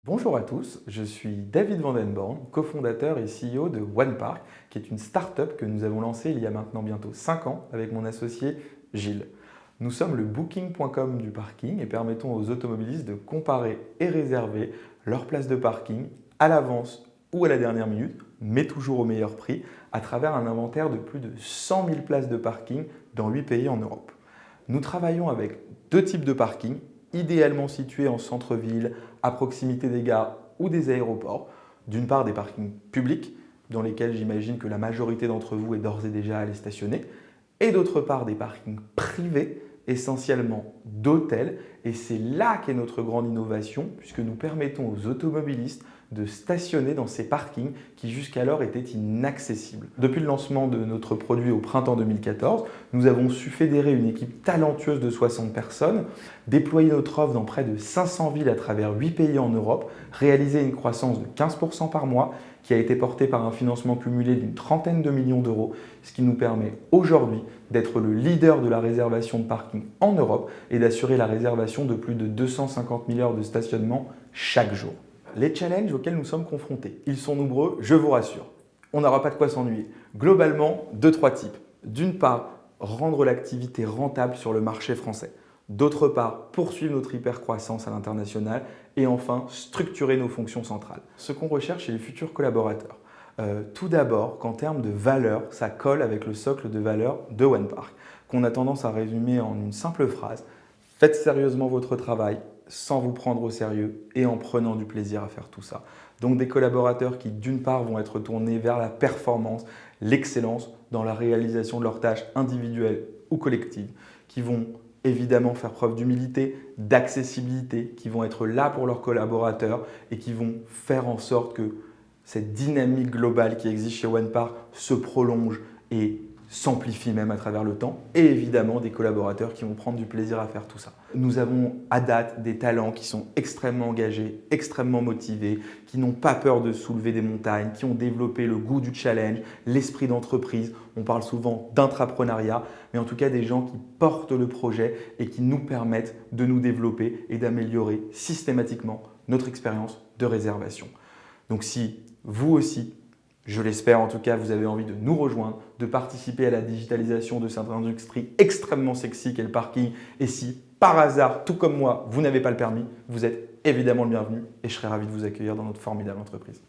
Bonjour à tous, je suis David Vandenborn, cofondateur et CEO de OnePark, qui est une start-up que nous avons lancée il y a maintenant bientôt 5 ans avec mon associé Gilles. Nous sommes le booking.com du parking et permettons aux automobilistes de comparer et réserver leur place de parking à l'avance ou à la dernière minute, mais toujours au meilleur prix, à travers un inventaire de plus de 100 000 places de parking dans 8 pays en Europe. Nous travaillons avec deux types de parking, idéalement situés en centre-ville, à proximité des gares ou des aéroports. D'une part, des parkings publics, dans lesquels j'imagine que la majorité d'entre vous est d'ores et déjà allé stationner, et d'autre part, des parkings privés, essentiellement d'hôtels. Et c'est là qu'est notre grande innovation, puisque nous permettons aux automobilistes de stationner dans ces parkings qui jusqu'alors étaient inaccessibles. Depuis le lancement de notre produit au printemps 2014, nous avons su fédérer une équipe talentueuse de 60 personnes, déployer notre offre dans près de 500 villes à travers 8 pays en Europe, réaliser une croissance de 15% par mois qui a été portée par un financement cumulé d'une trentaine de millions d'euros, ce qui nous permet aujourd'hui d'être le leader de la réservation de parking en Europe et d'assurer la réservation de plus de 250 000 heures de stationnement chaque jour. Les challenges auxquels nous sommes confrontés, ils sont nombreux, je vous rassure. On n'aura pas de quoi s'ennuyer. Globalement, trois types. D'une part, rendre l'activité rentable sur le marché français. D'autre part, poursuivre notre hypercroissance à l'international. Et enfin, structurer nos fonctions centrales. Ce qu'on recherche chez les futurs collaborateurs. Tout d'abord, qu'en termes de valeur, ça colle avec le socle de valeur de OnePark, qu'on a tendance à résumer en une simple phrase. Faites sérieusement votre travail, sans vous prendre au sérieux et en prenant du plaisir à faire tout ça. Donc des collaborateurs qui d'une part vont être tournés vers la performance, l'excellence dans la réalisation de leurs tâches individuelles ou collectives, qui vont évidemment faire preuve d'humilité, d'accessibilité, qui vont être là pour leurs collaborateurs et qui vont faire en sorte que cette dynamique globale qui existe chez OnePark se prolonge et s'amplifie même à travers le temps, et évidemment des collaborateurs qui vont prendre du plaisir à faire tout ça. Nous avons à date des talents qui sont extrêmement engagés, extrêmement motivés, qui n'ont pas peur de soulever des montagnes, qui ont développé le goût du challenge, l'esprit d'entreprise. On parle souvent d'intrapreneuriat, mais en tout cas des gens qui portent le projet et qui nous permettent de nous développer et d'améliorer systématiquement notre expérience de réservation. Donc si vous aussi, je l'espère en tout cas, vous avez envie de nous rejoindre, de participer à la digitalisation de cette industrie extrêmement sexy qu'est le parking. Et si par hasard, tout comme moi, vous n'avez pas le permis, vous êtes évidemment le bienvenu et je serai ravi de vous accueillir dans notre formidable entreprise.